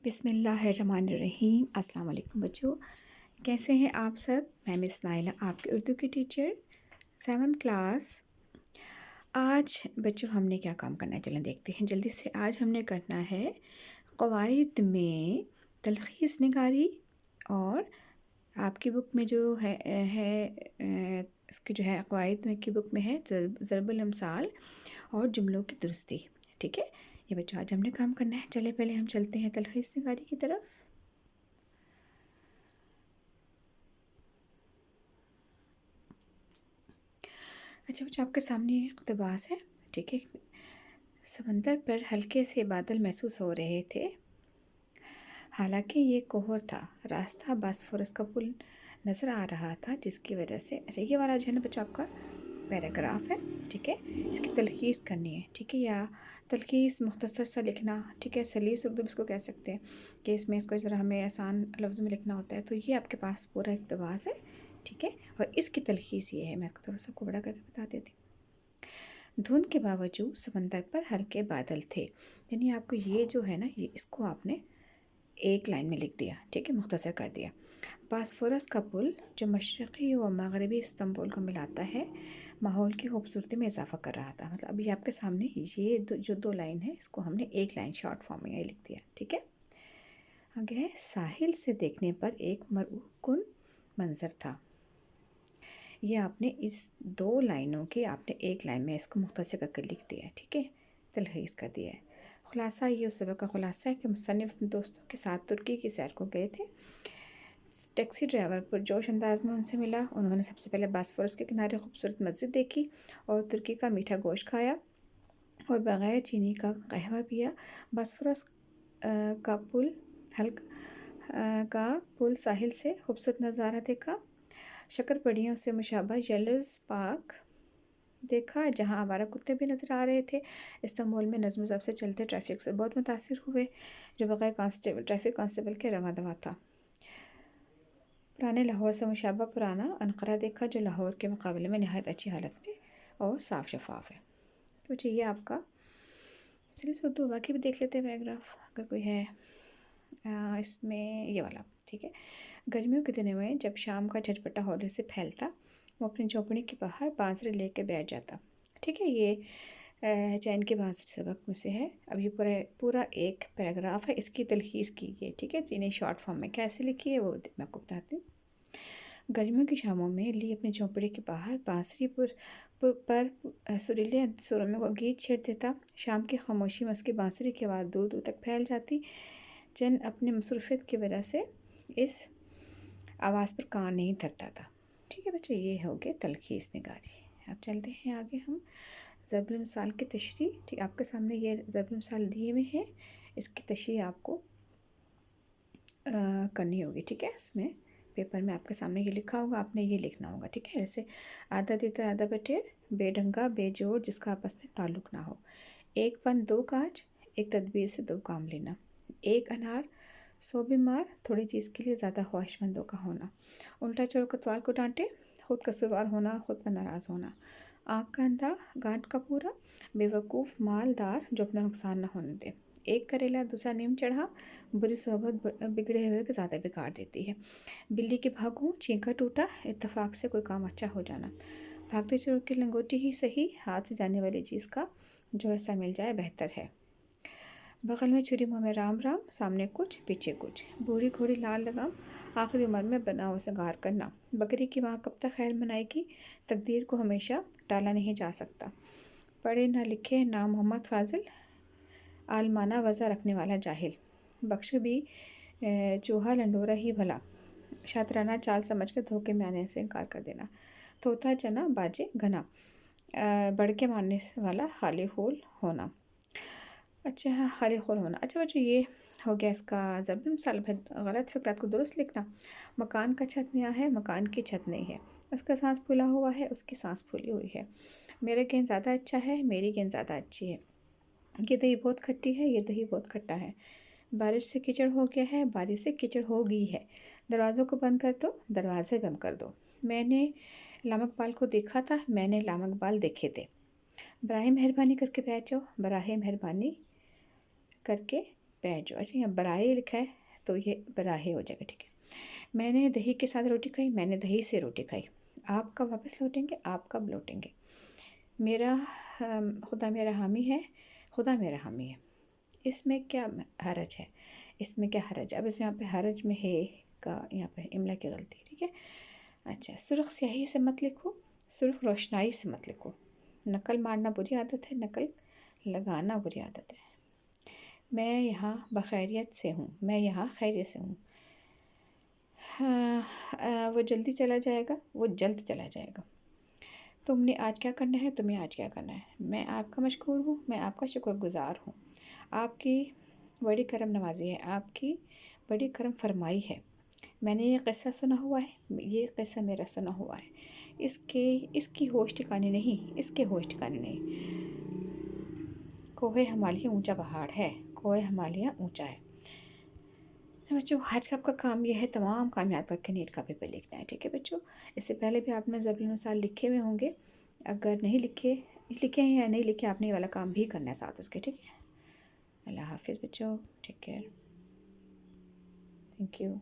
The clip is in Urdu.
بسم اللہ الرحمن الرحیم۔ السلام علیکم بچوں، کیسے ہیں آپ سب؟ میں مس نائلہ، آپ کے اردو کی ٹیچر 7th کلاس۔ آج بچوں ہم نے کیا کام کرنا ہے، چلیں دیکھتے ہیں جلدی سے۔ آج ہم نے کرنا ہے قواعد میں تلخیص نگاری، اور آپ کی بک میں جو ہے اس کی جو ہے قواعد میں کی بک میں ہے ضرب الامثال اور جملوں کی درستی۔ ٹھیک ہے، یہ بچوں آج ہم نے کام کرنا ہے۔ چلے پہلے ہم چلتے ہیں تلخیص نگاری کی طرف۔ اچھا بچوں، آپ کے سامنے اقتباس ہے، ٹھیک ہے۔ سمندر پر ہلکے سے بادل محسوس ہو رہے تھے، حالانکہ یہ کہر تھا۔ راستہ باسفورس کا پل نظر آ رہا تھا، جس کی وجہ سے اچھا یہ والا جو ہے نا بچوں آپ کا پیراگراف ہے، ٹھیک ہے۔ اس کی تلخیص کرنی ہے، ٹھیک ہے، یا تلخیص مختصر سا لکھنا، ٹھیک ہے۔ سلیس اردو اس کو کہہ سکتے ہیں کہ اس میں اس کو ذرا ہمیں آسان لفظ میں لکھنا ہوتا ہے۔ تو یہ آپ کے پاس پورا اقتباس ہے، ٹھیک ہے، اور اس کی تلخیص یہ ہے۔ میں اس کو تھوڑا سا کو بڑا کر کے بتا دیتی ہوں۔ دھند کے باوجود سمندر پر ہلکے بادل تھے، یعنی آپ کو یہ جو ہے نا، یہ اس کو آپ نے ایک لائن میں لکھ دیا، ٹھیک ہے، مختصر کر دیا۔ باسفورس کا پل جو مشرقی و مغربی استنبول کو ملاتا ہے، ماحول کی خوبصورتی میں اضافہ کر رہا تھا۔ مطلب ابھی آپ کے سامنے یہ جو دو لائن ہے، اس کو ہم نے ایک لائن شارٹ فارم میں یہ لکھ دیا، ٹھیک ہے۔ آگے ہے، ساحل سے دیکھنے پر ایک مرعوب کن منظر تھا۔ یہ آپ نے اس دو لائنوں کے آپ نے ایک لائن میں اس کو مختصر کر کے لکھ دیا ہے، ٹھیک ہے، تلخیص کر دیا ہے۔ خلاصہ، یہ اس سبق کا خلاصہ ہے کہ مصنف اپنے دوستوں کے ساتھ ترکی کی سیر کو گئے تھے۔ ٹیکسی ڈرائیور پر جوش انداز میں ان سے ملا۔ انہوں نے سب سے پہلے باسفورس کے کنارے خوبصورت مسجد دیکھی اور ترکی کا میٹھا گوشت کھایا اور بغیر چینی کا قہوہ پیا۔ باسفورس کا پل ساحل سے خوبصورت نظارہ دیکھا۔ شکر پڑیوں سے مشابہ یلز پارک دیکھا، جہاں آوارہ کتے بھی نظر آ رہے تھے۔ استنبول میں نظم و ضبط سے چلتے ٹریفک سے بہت متاثر ہوئے، جو بغیر ٹریفک کانسٹیبل کے رواں دواں تھا۔ پرانے لاہور سے مشابہ پرانا انقرہ دیکھا، جو لاہور کے مقابلے میں نہایت اچھی حالت میں اور صاف شفاف ہے۔ تو یہ آپ کا چلیے اردو باقی بھی دیکھ لیتے ہیں پیراگراف اگر کوئی ہے اس میں، یہ والا، ٹھیک ہے۔ گرمیوں کے دنوں میں جب شام کا جھٹپٹا ہولے سے پھیلتا، وہ اپنی جھونپڑی کے باہر بانسری لے کے بیٹھ جاتا، ٹھیک ہے۔ یہ چین کی بانسری سبق میں سے ہے۔ اب یہ پورا ایک پیراگراف ہے، اس کی تلخیص کیجیے، ٹھیک ہے، انہیں شارٹ فارم میں کیسے لکھی ہے وہ میں آپ کو بتاتی ہوں۔ گرمیوں کی شاموں میں لی اپنی جھونپڑی کے باہر بانسری پر سریلے سروں میں وہ گیت چھیڑ دیتا۔ شام کی خاموشی میں اس کی بانسری کی آواز دور دور تک پھیل جاتی۔ جن اپنی مصروفیت کی وجہ سے اس آواز پر کان نہیں دھرتا تھا، ٹھیک ہے بچے۔ یہ ہو گیا تلخیص نگاری۔ اب چلتے ہیں آگے ہم ضرب المثال کی تشریح، ٹھیک، آپ کے سامنے یہ ضرب المثال دیے ہوئے ہیں، اس کی تشریح آپ کو کرنی ہوگی، ٹھیک ہے۔ اس میں پیپر میں آپ کے سامنے یہ لکھا ہوگا، آپ نے یہ لکھنا ہوگا، ٹھیک ہے۔ جیسے آدھا تیتر آدھا بٹیر، بے ڈھنگا بے جوڑ جس کا آپس میں تعلق نہ ہو، ایک پن دو کاج، ایک تدبیر سے دو کام لینا، ایک انار 100 بیمار، تھوڑی چیز کے لیے زیادہ خواہش مندوں کا ہونا، الٹا چور کوتوال کو ڈانٹے، خود قصوروار ہونا، خود پر ناراض ہونا، آنکھ کا اندھا گانٹھ کا پورا، بے وقوف مالدار جو اپنا نقصان نہ ہونے دے، ایک کریلا دوسرا نیم چڑھا، بری صحبت بگڑے ہوئے کے زیادہ بگاڑ دیتی ہے، بلی کے بھاگوں چھینکا ٹوٹا، اتفاق سے کوئی کام اچھا ہو جانا، بھاگتے چور کی لنگوٹی ہی صحیح، ہاتھ سے جانے والی چیز کا جو حصہ مل جائے بہتر ہے، بغل میں چھری منہ میں رام رام، سامنے کچھ پیچھے کچھ، بوڑھی گھوڑی لال لگام، آخری عمر میں بناؤ سنگار کرنا، بکری کی ماں کب تک خیر منائے گی، تقدیر کو ہمیشہ ٹالا نہیں جا سکتا، پڑھے نہ لکھے نام محمد فاضل، عالمانہ وضع رکھنے والا جاہل، بخشو بھی چوہا لنڈورا ہی بھلا، شاطرانہ چال سمجھ کر دھوکے میں آنے سے انکار کر دینا، طوطا چنا باجے گھنا، بڑھ کے ماننے والا خالی خول ہونا۔ اچھا خالی خول ہونا، اچھا بچوں یہ ہو گیا اس کا ضرب المثال۔ غلط فقرات کو درست لکھنا۔ مکان کا چھت نیا ہے، مکان کی چھت نہیں ہے، اس کا سانس پھولا ہوا ہے، اس کی سانس پھولی ہوئی ہے، میرا گیند زیادہ اچھا ہے، میری گیند زیادہ اچھی ہے، یہ دہی بہت کھٹی ہے، یہ دہی بہت کھٹا ہے، بارش سے کیچڑ ہو گیا ہے، بارش سے کیچڑ ہو گئی ہے، دروازوں کو بند کر دو، دروازے بند کر دو، میں نے لام اقبال کو دیکھا تھا، میں نے لام اقبال دیکھے تھے، براہ مہربانی کر کے بیٹھ جاؤ، براہ مہربانی کر کے پیجو. اچھا یہاں برائے لکھا ہے تو یہ براہے ہو جائے گا. ٹھیک ہے. میں نے دہی کے ساتھ روٹی کھائی، میں نے دہی سے روٹی کھائی. آپ کب واپس لوٹیں گے؟ آپ کب لوٹیں گے؟ میرا خدا میرا حامی ہے، خدا میرا حامی ہے. اس میں کیا حرج ہے؟ اس میں کیا حرج ہے؟ اب اس میں یہاں پہ حرج میں ہے کا یہاں پہ املا کی غلطی ہے. ٹھیک ہے. اچھا سرخ سیاہی سے مت لکھو، سرخ روشنائی سے مت لکھو. نقل مارنا بری عادت ہے، نقل لگانا بری عادت ہے. میں یہاں بخیریت سے ہوں، میں یہاں خیریت سے ہوں. وہ جلدی چلا جائے گا، وہ جلد چلا جائے گا. تم نے آج کیا کرنا ہے، تمہیں آج کیا کرنا ہے. میں آپ کا مشکور ہوں، میں آپ کا شکر گزار ہوں. آپ کی بڑی کرم نوازی ہے، آپ کی بڑی کرم فرمائی ہے. میں نے یہ قصہ سنا ہوا ہے، یہ قصہ میرا سنا ہوا ہے. اس کی ہوش ٹھکانے نہیں، اس کے ہوش ٹھکانے نہیں. کوہ ہمالیہ اونچا پہاڑ ہے، کوہ ہمالیہ اونچا ہے. تو بچوں آج کا آپ کا کام یہ ہے تمام کام یاد کر کے نیٹ کاپی پہ لکھنا ہے. ٹھیک ہے بچوں. اس سے پہلے بھی آپ نے ضرب المثال لکھے ہوئے ہوں گے. اگر نہیں لکھے ہیں یا نہیں لکھے، آپ نے یہ والا کام بھی کرنا ہے ساتھ اس کے. ٹھیک ہے. اللہ حافظ بچوں. Take care. Thank you.